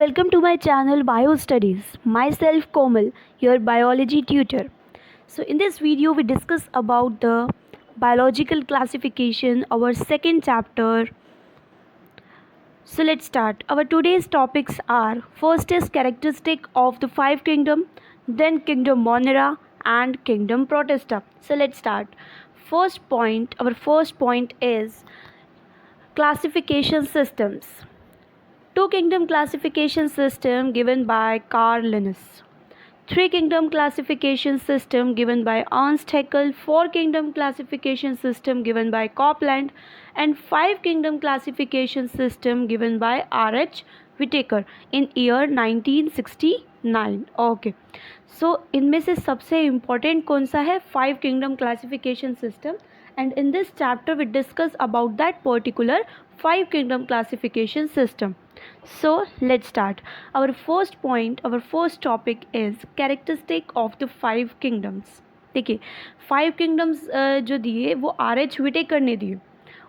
Welcome to my channel Bio Studies. Myself Komal, your biology tutor. So in this video we discuss about the biological classification, our second chapter. So let's start. Our today's topics are: first is characteristic of the five kingdom, then kingdom Monera and kingdom Protista. So let's start. Our first point is classification systems. Two kingdom classification system given by Carl Linnaeus. Three kingdom classification system given by Ernst Haeckel. Four kingdom classification system given by Copland, and five kingdom classification system given by R.H. Whittaker in year 1969. Okay so इनमें से सबसे important कौन सा है? Five kingdom classification system, and in this chapter we discuss about that particular five kingdom classification system. So let's start. Our first topic is characteristic of the five kingdoms. देखिए five kingdoms जो दिए वो R.H. Whittaker ने दिए,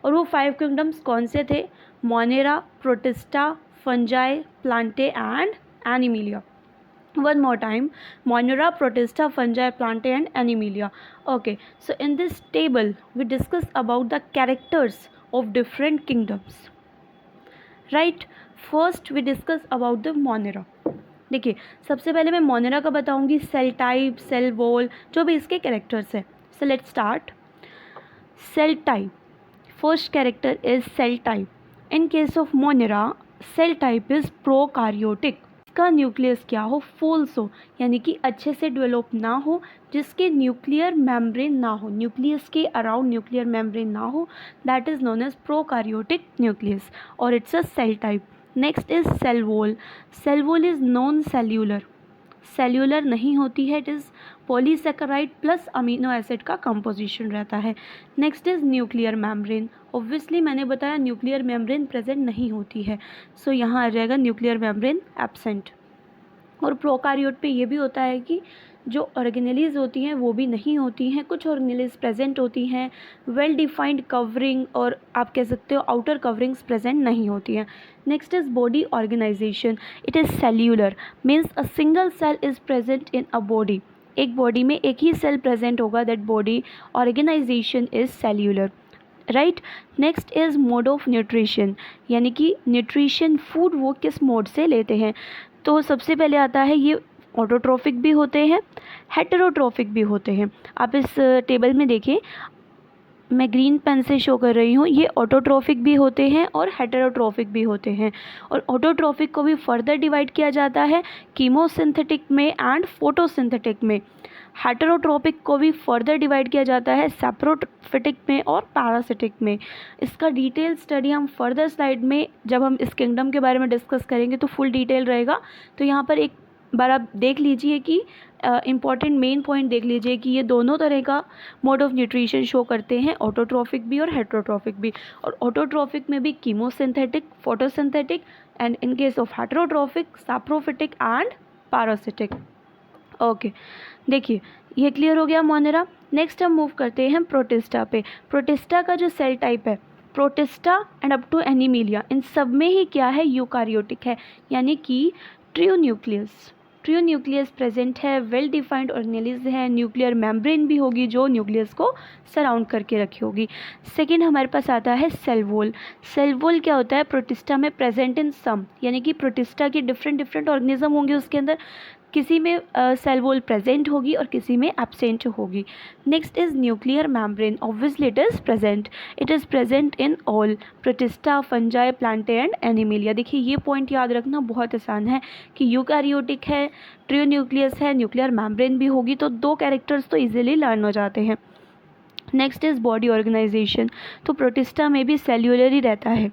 और वो five kingdoms कौन से थे? Monera, protista, fungi, Plantae and Animalia. One more time: Monera, Protista, Fungi, Plantae and Animalia. Okay, so in this table we discuss about the characters of different kingdoms. Right, first we discuss about the Monera. देखिए सबसे पहले मैं Monera का बताऊंगी, cell type, cell wall, जो भी इसके characters है. So let's start. Cell type. First character is cell type. In case of Monera cell type is prokaryotic. का न्यूक्लियस क्या हो? फुल्स हो, यानी कि अच्छे से डेवलप ना हो, जिसके न्यूक्लियर मेम्ब्रेन ना हो, न्यूक्लियस के अराउंड न्यूक्लियर मेम्ब्रेन ना हो, that is known as prokaryotic nucleus, और it's a cell type. Next is cell wall. Cell wall is non cellular. Cellular नहीं होती है, it is polysaccharide plus amino acid का कंपोजिशन रहता है. Next is nuclear membrane. Obviously मैंने बताया nuclear membrane present नहीं होती है, सो यहाँ आ जाएगा न्यूक्लियर मेम्ब्रेन एब्सेंट. और प्रोकार्योट पे ये भी होता है कि जो ऑर्गेनेलीज होती हैं वो भी नहीं होती हैं, कुछ ऑर्गेनेलीज प्रेजेंट होती हैं, वेल डिफाइंड कवरिंग, और आप कह सकते हो आउटर कवरिंग्स प्रेजेंट नहीं होती हैं. Next is body organization. It is cellular, means a single cell is present in a body. एक बॉडी में एक ही सेल प्रेजेंट होगा, that body organization is cellular. Right. Next is mode of nutrition, यानी कि न्यूट्रिशन फूड वो किस mode से लेते हैं. तो सबसे पहले आता है ये ऑटोट्रॉफिक भी होते हैं, हेटेरोट्रॉफिक भी होते हैं. आप इस टेबल में देखें, मैं ग्रीन पेन से शो कर रही हूँ, ये ऑटोट्रॉफिक भी होते हैं और हेटेरोट्रॉफिक भी होते हैं. और ऑटोट्रॉफिक को भी फर्दर डिवाइड किया जाता है कीमोसिंथेटिक में एंड फोटोसिंथेटिक में. हेटेरोट्रॉपिक को भी फर्दर डिवाइड किया जाता है सैप्रोफिटिक में और पैरासिटिक में. इसका डिटेल स्टडी हम फर्दर स्लाइड में जब हम इस किंगडम के बारे में डिस्कस करेंगे तो फुल डिटेल रहेगा. तो यहाँ पर एक बार आप देख लीजिए कि इम्पॉर्टेंट मेन पॉइंट देख लीजिए कि ये दोनों तरह का मोड ऑफ न्यूट्रिशन शो करते हैं, ऑटोट्रॉफिक भी और हेटेरोट्रॉफिक भी. और ऑटोट्रॉफिक में भी chemosynthetic, photosynthetic, and in case of heterotrophic saprophytic and parasitic. Okay, देखिए ये क्लियर हो गया मोनेरा. नेक्स्ट हम मूव करते हैं प्रोटिस्टा पे. प्रोटिस्टा का जो सेल टाइप है, protista and up to animalia, इन सब में ही क्या है? यूकारियोटिक है, यानी कि true nucleus. True nucleus present है, वेल डिफाइंड ऑर्गेनेलिज है, न्यूक्लियर मेम्ब्रेन भी होगी जो न्यूक्लियस को सराउंड करके रखी होगी. सेकेंड हमारे पास आता है सेल वॉल. सेल वॉल क्या होता है? प्रोटिस्टा में प्रेजेंट इन सम, यानी कि प्रोटिस्टा की डिफरेंट ऑर्गेनिज्म होंगे उसके अंदर, किसी में सेल वॉल प्रेजेंट होगी और किसी में एब्सेंट होगी. Next is nuclear membrane. Obviously it is present, it is present in all protista, fungi, Plantae and Animalia. देखिए ये पॉइंट याद रखना बहुत आसान है कि यूकैरियोटिक है, ट्रू न्यूक्लियस है, न्यूक्लियर मेम्ब्रेन भी होगी, तो दो कैरेक्टर्स तो ईजिली लर्न हो जाते हैं. Next is body organization. तो प्रोटिस्टा में भी सेल्यूलर ही रहता है,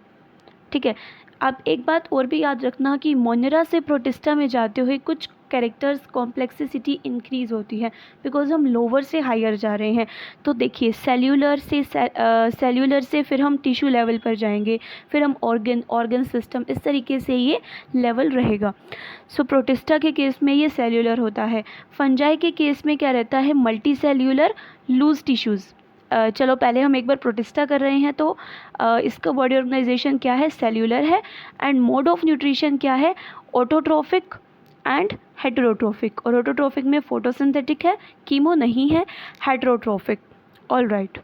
ठीक है. अब एक बात और भी याद रखना कि मोनेरा से प्रोटिस्टा में जाते हुए कुछ कैरेक्टर्स कॉम्प्लेक्सिटी इंक्रीज़ होती है, बिकॉज हम लोअर से हायर जा रहे हैं. तो देखिए सेल्यूलर से फिर हम टिश्यू लेवल पर जाएंगे, फिर हम ऑर्गन सिस्टम, इस तरीके से ये लेवल रहेगा. सो प्रोटिस्टा के केस में ये सेल्यूलर होता है. फंजाई के केस में क्या रहता है? Multi cellular loose tissues. चलो पहले हम एक बार प्रोटिस्टा कर रहे हैं. तो इसका बॉडी ऑर्गेनाइजेशन क्या है? सेल्यूलर है. एंड मोड ऑफ न्यूट्रिशन क्या है? Autotrophic and heterotrophic. और ऑटोट्रोफिक में फोटोसिंथेटिक है, कीमो नहीं है, हेटेरोट्रोफिक। ऑल राइट,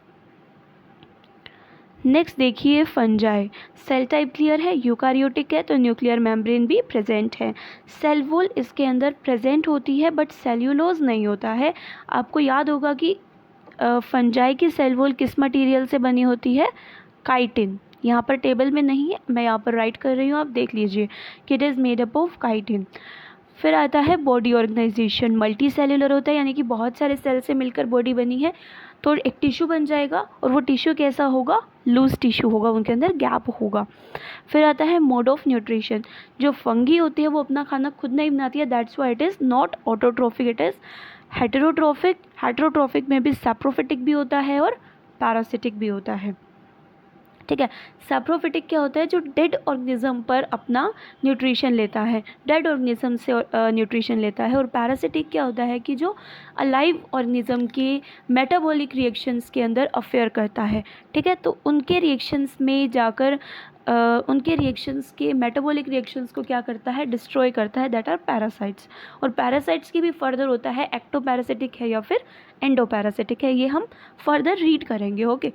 नेक्स्ट देखिए फंजाई। सेल टाइप क्लियर है, यूकारियोटिक है तो न्यूक्लियर मेम्ब्रेन भी प्रेजेंट है। सेल वॉल इसके अंदर प्रेजेंट होती है बट सेल्यूलोज नहीं होता है। आपको याद होगा कि फंजाई की सेल वॉल किस मटेरियल से बनी होती है? काइटिन। यहाँ पर टेबल में नहीं है, मैं यहाँ पर राइट कर रही हूँ, आप देख लीजिए कि it is made up of chitin. फिर आता है बॉडी ऑर्गेनाइजेशन। मल्टी सेल्यूलर होता है, यानी कि बहुत सारे सेल से मिलकर बॉडी बनी है, तो एक टिश्यू बन जाएगा और वो टिश्यू कैसा होगा? लूज टिश्यू होगा, उनके अंदर गैप होगा। फिर आता है मोड ऑफ न्यूट्रिशन। जो फंगी होती है वो अपना खाना खुद नहीं बनाती है, that's why it is not autotrophic, it is heterotrophic. Heterotrophic में भी सैप्रोफिटिक भी होता है और पैरासिटिक भी होता है। ठीक है, सैप्रोफिटिक क्या होता है? जो डेड ऑर्गेनिज्म पर अपना न्यूट्रिशन लेता है, डेड ऑर्गेनिज्म से न्यूट्रिशन लेता है। और पैरासिटिक क्या होता है? कि जो अलाइव ऑर्गेनिज्म के मेटाबॉलिक रिएक्शंस के अंदर अफेयर करता है। ठीक है, तो उनके रिएक्शंस में जाकर उनके रिएक्शंस के मेटाबॉलिक रिएक्शंस को क्या करता है? डिस्ट्रॉय करता है, दैट आर पैरासाइट्स। और पैरासाइट्स की भी फर्दर होता है एक्टोपैरासिटिक है या फिर एंडोपैरासिटिक है, ये हम फर्दर रीड करेंगे। ओके,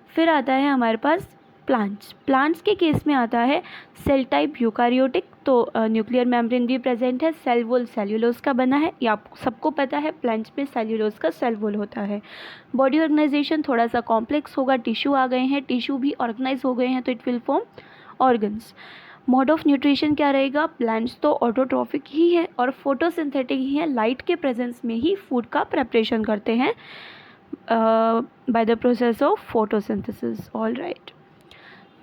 फिर आता है हमारे पास प्लांट्स। प्लांट्स के केस में आता है सेल टाइप यूकारियोटिक, तो न्यूक्लियर मेम्ब्रेन भी प्रेजेंट है। सेल वॉल सेल्यूलोज का बना है, ये आप सबको पता है, प्लांट्स में सेल्यूलोज का सेल वॉल होता है। बॉडी ऑर्गेनाइजेशन थोड़ा सा कॉम्प्लेक्स होगा, टिश्यू आ गए हैं, टिश्यू भी ऑर्गेनाइज हो गए हैं तो it will form organs. Mode of nutrition क्या रहेगा? प्लांट्स तो ऑटोट्रॉफिक ही है और फोटोसिंथेटिक ही है, लाइट के प्रेजेंस में ही फूड का प्रेपरेशन करते हैं by the process of photosynthesis. All right,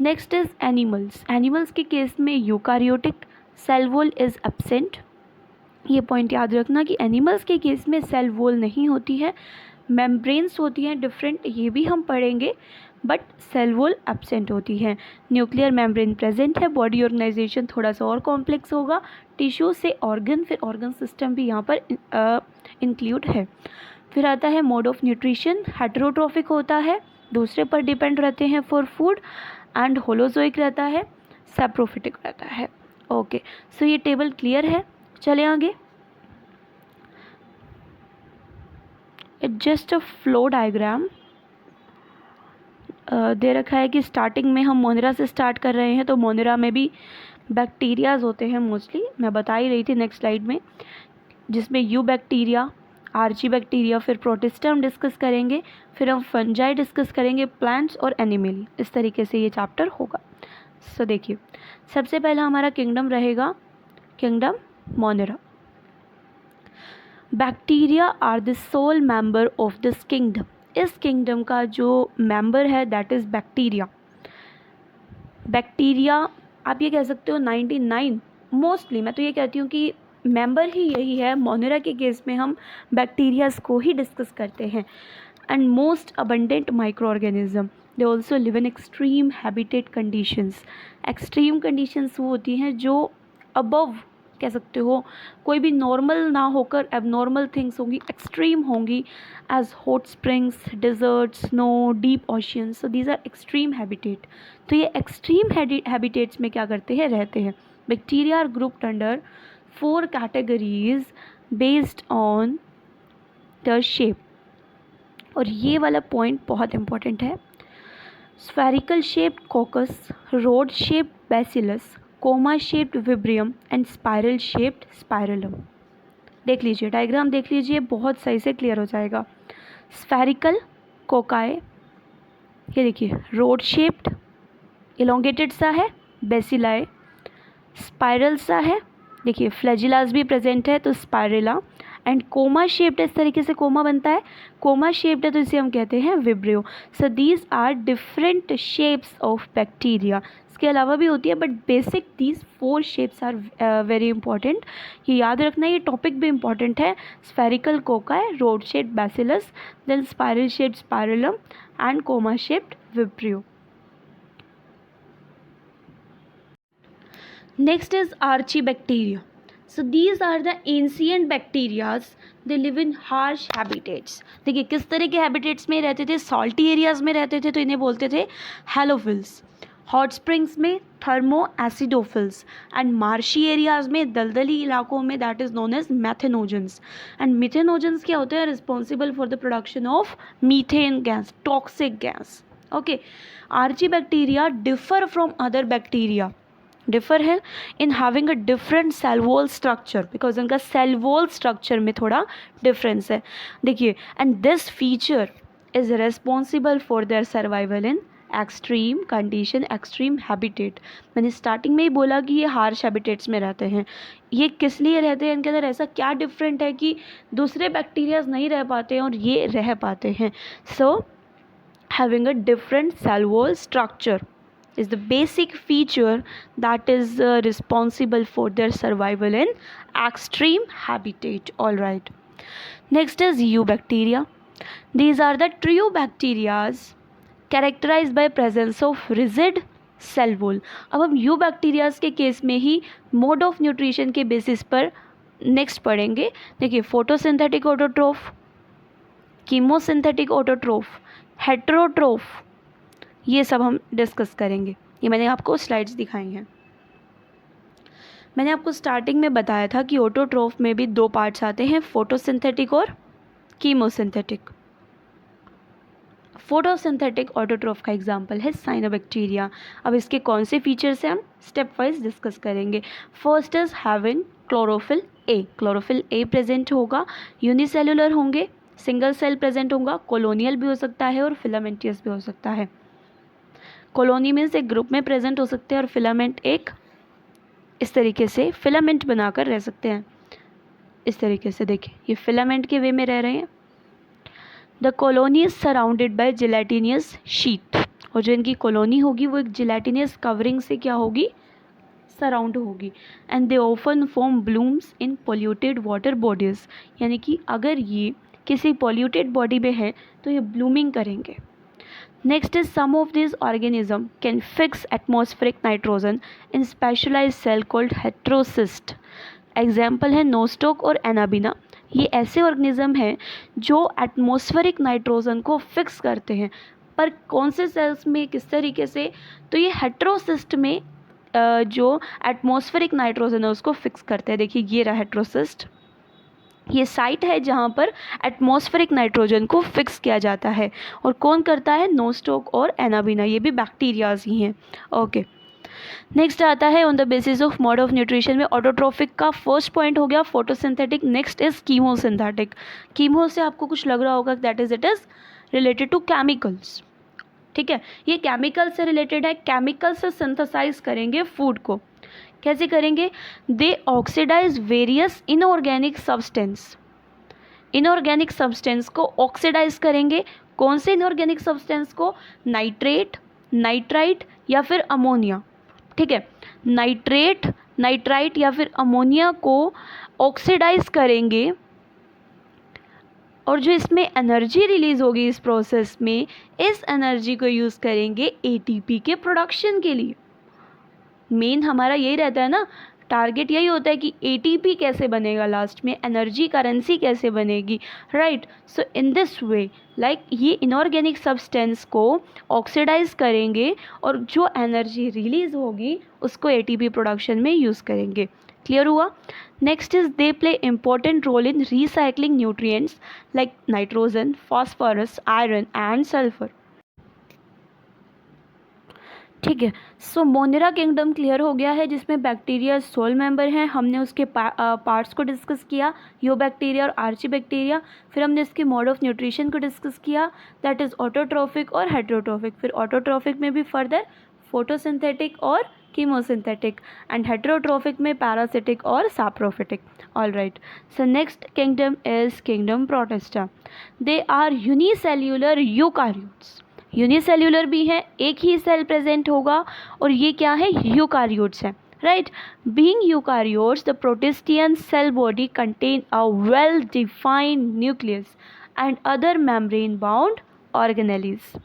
next is animals. Animals के केस में eukaryotic, cell wall is absent. ये पॉइंट याद रखना कि एनिमल्स के केस में सेल वॉल नहीं होती है, मेम्ब्रेन्स होती हैं डिफरेंट, ये भी हम पढ़ेंगे, बट सेल वॉल एब्सेंट होती है। न्यूक्लियर मेम्ब्रेन प्रेजेंट है। बॉडी ऑर्गेनाइजेशन थोड़ा सा और कॉम्प्लेक्स होगा, टिश्यू से ऑर्गन, फिर ऑर्गन सिस्टम भी यहाँ पर इंक्लूड है। फिर आता है मोड ऑफ न्यूट्रिशन। हेटेरोट्रोफिक होता है, दूसरे पर डिपेंड रहते हैं फॉर फूड, एंड होलोजोइक रहता है, सैप्रोफिटिक रहता है। ओके, सो ये टेबल क्लियर है, चले आगे। It just a flow diagram दे रखा है कि स्टार्टिंग में हम मोनेरा से स्टार्ट कर रहे हैं, तो मोनेरा में भी बैक्टीरियाज होते हैं मोस्टली, मैं बता ही रही थी नेक्स्ट स्लाइड में, जिसमें यू बैक्टीरिया, आर्ची बैक्टीरिया, फिर प्रोटिस्टा हम डिस्कस करेंगे, फिर हम फंजाई डिस्कस करेंगे, प्लांट्स और एनिमल, इस तरीके से ये चैप्टर होगा। सो देखिए, सबसे पहला हमारा किंगडम रहेगा kingdom Monera. Bacteria are the sole member of this kingdom. इस किंगडम का जो मेंबर है दैट इज़ बैक्टीरिया। बैक्टीरिया आप ये कह सकते हो 99, मोस्टली मैं तो ये कहती हूँ कि मेंबर ही यही है। मोनेरा के केस में हम बैक्टीरियाज को ही डिस्कस करते हैं। And most abundant micro organism, they also live in extreme habitat conditions. Extreme conditions वो होती हैं जो अबव कह सकते हो, कोई भी नॉर्मल ना होकर एबनॉर्मल थिंग्स होंगी, एक्सट्रीम होंगी, as hot springs, desert, snow, deep oceans. So these are extreme habitat. तो ये एक्सट्रीम हैबिटेट्स में क्या करते हैं? रहते हैं। Bacteria are grouped under 4 categories based on the shape। और ये वाला पॉइंट बहुत इंपॉर्टेंट है। Spherical shaped कोकस, road shaped bacillus, comma shaped विब्रियम and spiral shaped spirillum. देख लीजिए, डायग्राम देख लीजिए, बहुत सही से क्लियर हो जाएगा। स्फेरिकल कोकाए, ये देखिए रोड शेप्ड इलोंगेटेड सा है, बेसिलाए स्पाइरल सा है, देखिए फ्लैजिलास भी प्रेजेंट है तो स्पाइरेला, एंड कोमा शेप्ड, इस तरीके से कोमा बनता है, कोमा शेप्ड है तो इसे हम कहते हैं vibrio. So these are different shapes of bacteria. इसके अलावा भी होती है but basic these 4 shapes are very important. ये याद रखना, ये टॉपिक भी इंपॉर्टेंट है। Spherical cocci, rod shaped bacillus, then spiral shaped spirillum and comma shaped vibrio. Next is Archibacteria. So these are the ancient bacteria. They live in harsh habitats. देखिए किस तरह के हैबिटेट्स में रहते थे? सॉल्टी एरियाज में रहते थे तो इन्हें बोलते थे हेलोफिल्स। हॉट स्प्रिंग्स में thermoacidophiles, and marshy areas में, दलदली इलाकों में, that is known as methanogens. And methanogens क्या होते हैं? Responsible for the production of methane gas, toxic gas. Okay, archaebacteria differ from other bacteria, differ है in having a different cell wall structure, because उनका cell wall structure में थोड़ा difference है। देखिए, and this feature is responsible for their survival in extreme condition, extreme habitat. मैंने starting में ही बोला कि ये हार्श हैबिटेट्स में रहते हैं। ये किस लिए रहते हैं? इनके अंदर ऐसा क्या डिफरेंट है कि दूसरे बैक्टीरियाज नहीं रह पाते हैं और ये रह पाते हैं? So having a different cell wall structure is the basic feature that is responsible for their survival in extreme habitat. All right, next is eubacteria. These are the trio bacterias characterized by presence of rigid cell wall. अब हम eubacterias के case में ही mode of nutrition के basis पर next पढ़ेंगे। देखिए, photosynthetic autotroph, chemosynthetic autotroph, हेटेरोट्रोफ, ये सब हम डिस्कस करेंगे। ये मैंने आपको स्लाइड्स दिखाई हैं। मैंने आपको स्टार्टिंग में बताया था कि ऑटोट्रोफ में भी दो पार्ट्स आते हैं, फोटोसिंथेटिक और कीमोसिंथेटिक। फोटोसिंथेटिक ऑटोट्रोफ का एग्जांपल है साइनोबैक्टीरिया। अब इसके कौन से फीचर्स हैं हम स्टेप वाइज डिस्कस करेंगे। First is having chlorophyll A. Chlorophyll A present होगा, यूनिसेलुलर होंगे, सिंगल सेल प्रेजेंट होगा, कॉलोनियल भी हो सकता है और फिलामेंटियस भी हो सकता है। कॉलोनी मीन्स एक ग्रुप में प्रेजेंट हो सकते हैं और फिलामेंट एक इस तरीके से फिलामेंट बनाकर रह सकते हैं। इस तरीके से देखिए, ये फिलामेंट के वे में रह रहे हैं। The colony is surrounded by gelatinous sheet, और जो इनकी कॉलोनी होगी वो एक जिलेटिनियस कवरिंग से क्या होगी? सराउंड होगी। And they often form blooms in polluted water bodies, यानी कि अगर ये किसी पोल्यूटेड बॉडी में है तो ये ब्लूमिंग करेंगे। Next is some of these organisms can fix atmospheric nitrogen in specialized cell called heterocyst. Example है नोस्टोक और एनाबिना। ये ऐसे ऑर्गेनिज्म हैं जो एटमॉस्फेरिक नाइट्रोजन को फिक्स करते हैं, पर कौन से सेल्स में, किस तरीके से? तो ये हेटेरोसिस्ट में जो एटमॉस्फेरिक नाइट्रोजन है उसको फिक्स करते हैं। देखिए, ये रहा हेटेरोसिस्ट, ये साइट है जहाँ पर एटमॉस्फेरिक नाइट्रोजन को फिक्स किया जाता है। और कौन करता है? नोस्टोक और एनाबिना, ये भी बैक्टीरियाज ही हैं। ओके, नेक्स्ट आता है on the basis of mode of nutrition में ऑटोट्रोफिक का फर्स्ट पॉइंट हो गया photosynthetic. Next is chemosynthetic. Chemo से आपको कुछ लग रहा होगा, that is, it is related to chemicals. ठीक है, ये केमिकल से रिलेटेड है। केमिकल से सिंथेसाइज करेंगे फूड को। कैसे करेंगे? They oxidise various inorganic substance. Inorganic substance को ऑक्सीडाइज करेंगे। कौन से इनऑर्गेनिक सब्सटेंस को? नाइट्रेट, नाइट्राइट या फिर अमोनिया। ठीक है, नाइट्रेट, नाइट्राइट या फिर अमोनिया को ऑक्सीडाइज करेंगे, और जो इसमें एनर्जी रिलीज होगी इस प्रोसेस में, इस एनर्जी को यूज़ करेंगे एटीपी के प्रोडक्शन के लिए। मेन हमारा यही रहता है ना, टारगेट यही होता है कि एटीपी कैसे बनेगा, लास्ट में एनर्जी करेंसी कैसे बनेगी, right. So in this way, like ये इनऑर्गेनिक सब्सटेंस को ऑक्सीडाइज करेंगे और जो एनर्जी रिलीज होगी उसको एटीपी प्रोडक्शन में यूज़ करेंगे। क्लियर हुआ? Next is they play important role in recycling nutrients like nitrogen, phosphorus, iron and sulphur. ठीक है, सो मोनेरा किंगडम क्लियर हो गया है, जिसमें बैक्टीरिया सोल मेंबर हैं। हमने उसके पार्ट्स को डिस्कस किया, यो बैक्टीरिया और आर्ची बैक्टीरिया। फिर हमने इसके मोड ऑफ न्यूट्रिशन को डिस्कस किया, दैट इज़ ऑटोट्रोफिक और हेटेरोट्रोफिक। फिर ऑटोट्रोफिक में भी फर्दर फोटोसिंथेटिक और कीमोसिंथेटिक, एंड हेटेरोट्रोफिक में पैरासिटिक और saprophytic. All right, so next kingdom is kingdom Protista. They are unicellular eukaryotes. Unicellular भी है, एक ही सेल प्रेजेंट होगा, और ये क्या है? यूकार्योट्स है, right. Being eukaryotes, the protistan cell body contain a well defined nucleus and other membrane bound organelles.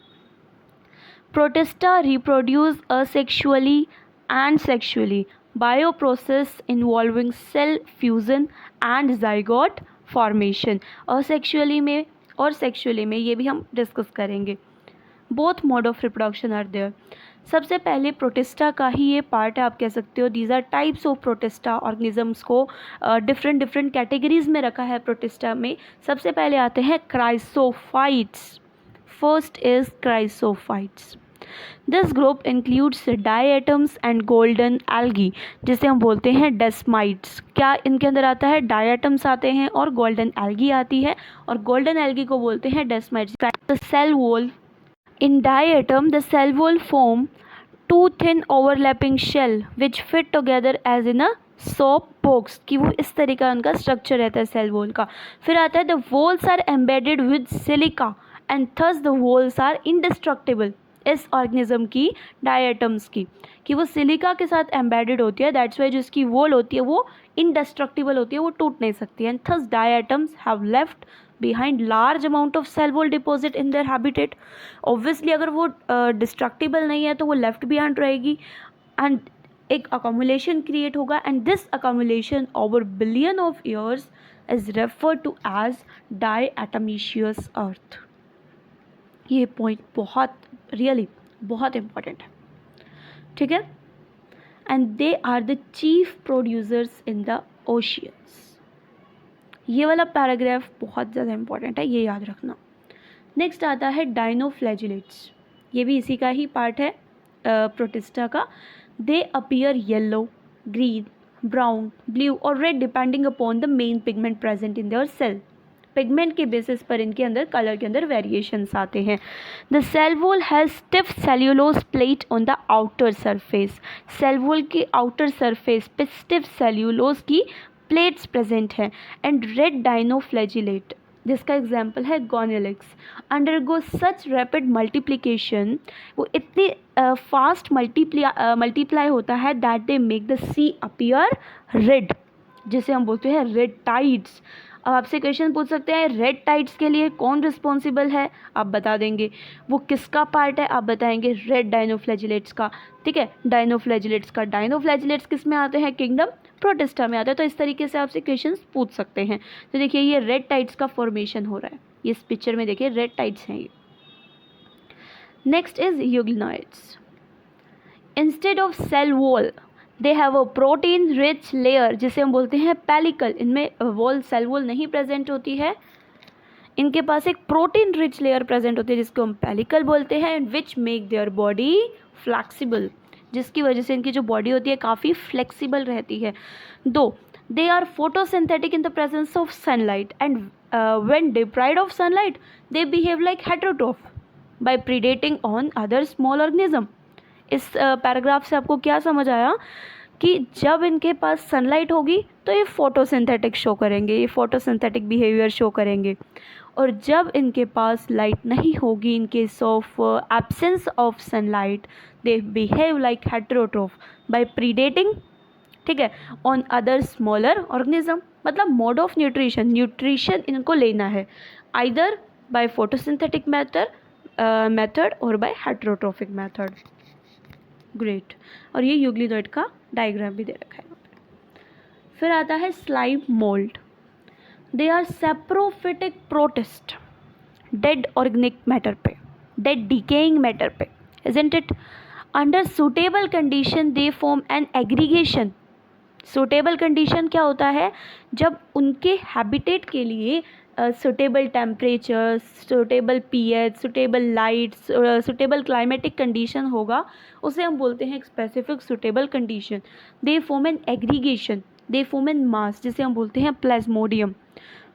Protista reproduce asexually and sexually bioprocess involving cell fusion and zygote formation. asexually में और sexually में ये भी हम discuss करेंगे। Both mode of reproduction are there. सबसे पहले protista का ही ये पार्ट है, आप कह सकते हो। These are types of Protista organisms को डिफरेंट डिफरेंट कैटेगरीज में रखा है प्रोटिस्टा में। सबसे पहले आते हैं chrysophytes. First is chrysophytes. This group includes diatoms and golden algae, जिसे हम बोलते हैं डेस्माइट्स। क्या इनके अंदर आता है? डायटम्स आते हैं और गोल्डन एल्गी आती है, और गोल्डन एल्गी को बोलते हैं desmids. The cell wall in diatom, the cell wall form two thin overlapping shell which fit together as in a soap box, कि वो इस तरह का उनका स्ट्रक्चर रहता है सेल वॉल का। फिर आता है the walls are embedded with silica and thus the walls are indestructible. इस ऑर्गेनिज्म की, डायटम्स की, कि वो सिलिका के साथ एम्बेडेड होती है, दैट्स वाई जो इसकी वॉल होती है वो इंडिस्ट्रक्टिबल होती है, वो टूट नहीं सकती। And thus diatoms have left behind large amount of cell wall deposit in their habitat. Obviously अगर वो डिस्ट्रक्टिबल नहीं है तो वो लेफ्ट बिहाइंड रहेगी एंड एक अकोमुलेशन क्रिएट होगा, and this accumulation over billion of years is referred to as diatomaceous earth. ये पॉइंट बहुत रियली बहुत इंपॉर्टेंट है, ठीक है। And they are the chief producers in the oceans. ये वाला पैराग्राफ बहुत ज़्यादा इंपॉर्टेंट है, ये याद रखना। नेक्स्ट आता है डाइनोफ्लैजिलेट्स। ये भी इसी का ही पार्ट है प्रोटिस्टा का। They appear yellow, green, brown, blue और red depending upon the main pigment present in their cell. Pigment के बेसिस पर इनके अंदर कलर के अंदर वेरिएशंस आते हैं। The cell wall has stiff cellulose plate on the outer surface. Cell wall के आउटर सरफेस पे स्टिफ सेल्यूलोज की प्लेट्स प्रेजेंट हैं। एंड रेड डाइनोफ्लैजिलेट, जिसका एग्जाम्पल है gonyaulax, undergo such rapid multiplication, वो इतनी फास्ट मल्टीप्लाई होता है that they make the sea appear red, जिसे हम बोलते हैं रेड टाइड्स। अब आपसे क्वेश्चन पूछ सकते हैं रेड टाइड्स के लिए कौन रिस्पॉन्सिबल है, आप बता देंगे। वो किसका पार्ट है, आप बताएंगे रेड डाइनोफ्लैजिलेट्स का, ठीक है। डाइनोफ्लैजिलेट्स का, डाइनोफ्लैजिलेट्स किस में आते हैं? किंगडम प्रोटिस्टा में आता है। तो इस तरीके से आपसे क्वेश्चंस पूछ सकते हैं। तो देखिए ये रेड टाइड्स का फॉर्मेशन हो रहा है, ये इस पिक्चर में देखिए रेड टाइड्स हैं ये। Next is euglenoids. Instead of cell wall they have a protein rich layer, जिसे हम बोलते हैं पेलिकल। इनमें वॉल, सेल वॉल नहीं प्रेजेंट होती है, इनके पास एक प्रोटीन रिच लेयर प्रेजेंट होती है जिसको हम पेलिकल बोलते हैं, which make their body flexible, जिसकी वजह से इनकी जो बॉडी होती है काफ़ी फ्लेक्सिबल रहती है। Though they are photosynthetic in the presence of sunlight and when deprived of sunlight they behave like heterotroph by predating on other small organism. इस पैराग्राफ से आपको क्या समझ आया कि जब इनके पास सनलाइट होगी तो ये फोटोसिंथेटिक शो करेंगे, ये फोटोसिंथेटिक बिहेवियर शो करेंगे, और जब इनके पास लाइट नहीं होगी, in case of absence of sunlight, they behave like heterotroph by predating, ठीक है, ऑन अदर स्मॉलर ऑर्गेनिज्म। मतलब मोड ऑफ न्यूट्रिशन इनको लेना है आइदर बाय फोटोसिंथेटिक मेथड और बाय हेटेरोट्रोफिक मेथड। ग्रेट। और ये यूग्लिनॉइड का डायग्राम भी दे रखा है। फिर आता है slime mould. They are saprophytic protist, dead organic matter पे, डेड डिकेइंग मैटर पे, isn't it? Under suitable condition they form an aggregation. Suitable condition क्या होता है? जब उनके हैबिटेट के लिए suitable temperature, suitable pH, suitable light, suitable climatic condition होगा, उसे हम बोलते हैं एक specific suitable condition. They form an aggregation, they form an mass, जिसे हम बोलते हैं प्लाज्मोडियम,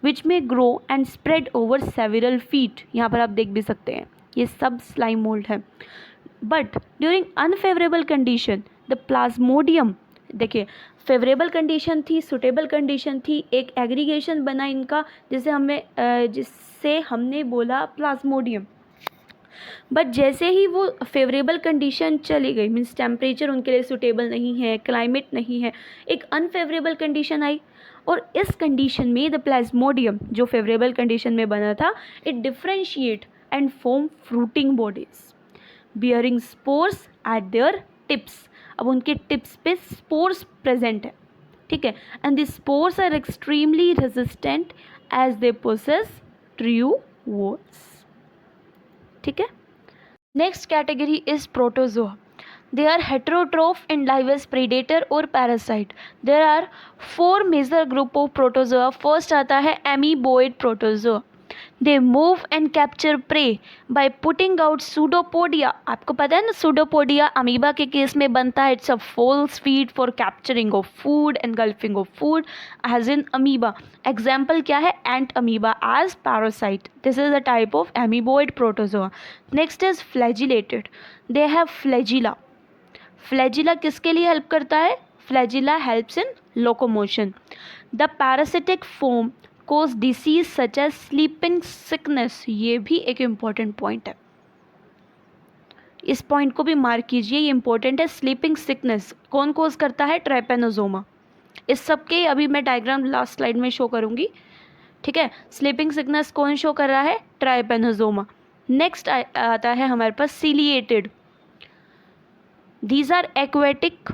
विच में grow and spread over several feet. यहाँ पर आप देख भी सकते हैं ये सब स्लाइम मोल्ड है। But during unfavourable condition the Plasmodium, देखिए फेवरेबल कंडीशन थी, सुटेबल कंडीशन थी, एक एग्रीगेशन बना इनका जिससे हमने बोला प्लाज्मोडियम। बट जैसे ही वो फेवरेबल कंडीशन चली गई, मीन्स टेम्परेचर उनके लिए सुटेबल नहीं है, क्लाइमेट नहीं है, एक अनफेवरेबल कंडीशन आई, और इस कंडीशन में द प्लाज्मोडियम जो फेवरेबल कंडीशन में बना था, it differentiate and form fruiting bodies bearing spores at their tips. अब उनके टिप्स पे स्पोर्स प्रेजेंट है, ठीक है, and the spores are extremely resistant as they possess true walls, ठीक है। Next category is protozoa. They are heterotroph and live as predator or parasite. There are 4 major group of protozoa. First आता है amoeboid protozoa. They move and capture prey by putting out pseudopodia. आपको पता है ना pseudopodia amoeba के case में बनता है. It's a false feed for capturing of food, engulfing of food as in amoeba. Example क्या है? Ant amoeba as parasite. This is a type of amoeboid protozoa. Next is flagellated. They have flagella. Flagella किसके लिए help करता है? Flagella helps in locomotion. The parasitic forms cause disease such as sleeping sickness. ये भी एक important point है, इस point को भी मार्क कीजिए, ये इंपॉर्टेंट है. स्लीपिंग सिकनेस कौन कोज करता है? ट्राइपेनोसोमा. इस सब के अभी मैं डायग्राम लास्ट स्लाइड में शो करूंगी. ठीक है, स्लीपिंग सिकनेस कौन शो कर रहा है? ट्राइपेनोसोमा. नेक्स्ट आता है हमारे पास ciliated. These are aquatic,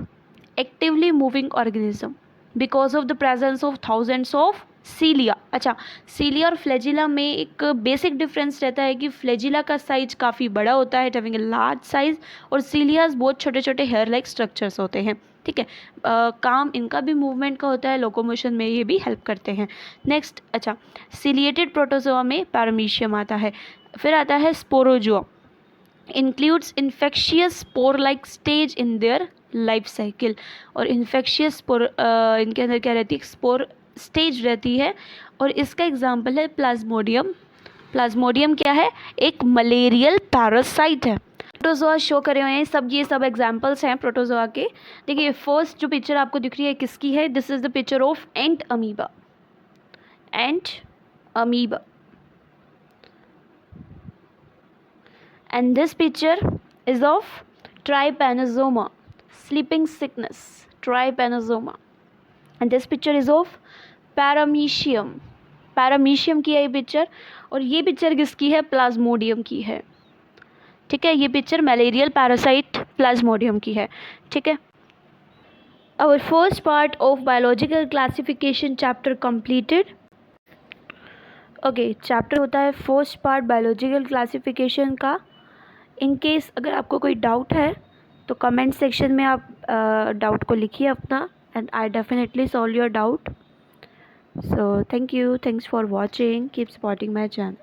actively moving organism because of the presence of thousands of cilia. अच्छा, cilia और flagella में एक बेसिक डिफरेंस रहता है कि flagella का साइज काफ़ी बड़ा होता है, having a large size, और cilias बहुत छोटे छोटे हेयर लाइक स्ट्रक्चर्स होते हैं. ठीक है, काम इनका भी मूवमेंट का होता है, लोकोमोशन में ये भी हेल्प करते हैं. नेक्स्ट, अच्छा, सीलिएटेड प्रोटोजोआ में पैरामीशियम आता है. फिर आता है Sporozoa. includes infectious spore like stage in their life cycle. और infectious spore इनके अंदर क्या रहती है? स्पोर स्टेज रहती है. और इसका एग्जांपल है प्लाज्मोडियम. प्लाज्मोडियम क्या है? एक मलेरियल पैरासाइट है. प्रोटोजोआ शो करे हुए हैं सब, ये सब एग्जांपल्स हैं प्रोटोजोआ के. देखिए फर्स्ट जो पिक्चर आपको दिख रही है किसकी है? This is the picture of ant amoeba. Ant amoeba. And this picture is of trypanosoma, sleeping sickness, trypanosoma. And this picture is of paramecium. paramecium की है ये पिक्चर. और ये पिक्चर किसकी है? प्लाज्मोडियम की है. ठीक है, ये पिक्चर मलेरियल पैरासाइट प्लाज्मोडियम की है. ठीक है, our first part of biological classification chapter completed. Okay, chapter होता है फर्स्ट पार्ट बायोलॉजिकल क्लासिफिकेशन का. इन केस अगर आपको कोई डाउट है तो कमेंट सेक्शन में आप डाउट को लिखिए अपना, and I definitely solve your doubt. So thank you, thanks for watching, keep supporting my channel.